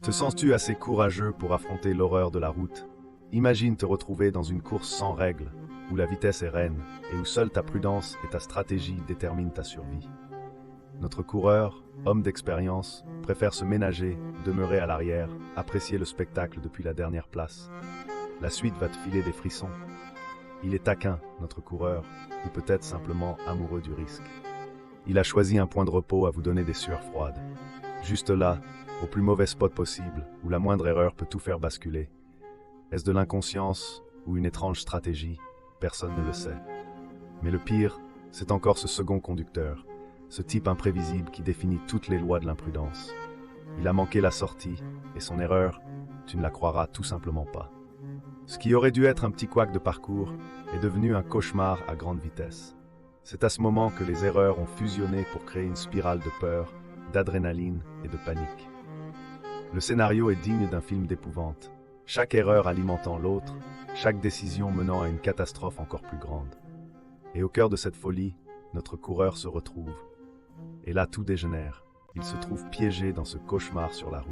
Te sens-tu assez courageux pour affronter l'horreur de la route? Imagine te retrouver dans une course sans règles, où la vitesse est reine et où seule ta prudence et ta stratégie déterminent ta survie. Notre coureur, homme d'expérience, préfère se ménager, demeurer à l'arrière, apprécier le spectacle depuis la dernière place. La suite va te filer des frissons. Il est taquin, notre coureur, ou peut-être simplement amoureux du risque. Il a choisi un point de repos à vous donner des sueurs froides. Juste là, au plus mauvais spot possible, où la moindre erreur peut tout faire basculer. Est-ce de l'inconscience ou une étrange stratégie? Personne ne le sait. Mais le pire, c'est encore ce second conducteur, ce type imprévisible qui définit toutes les lois de l'imprudence. Il a manqué la sortie, et son erreur, tu ne la croiras tout simplement pas. Ce qui aurait dû être un petit couac de parcours est devenu un cauchemar à grande vitesse. C'est à ce moment que les erreurs ont fusionné pour créer une spirale de peur, d'adrénaline et de panique. Le scénario est digne d'un film d'épouvante, chaque erreur alimentant l'autre, chaque décision menant à une catastrophe encore plus grande. Et au cœur de cette folie, notre coureur se retrouve. Et là tout dégénère, il se trouve piégé dans ce cauchemar sur la route.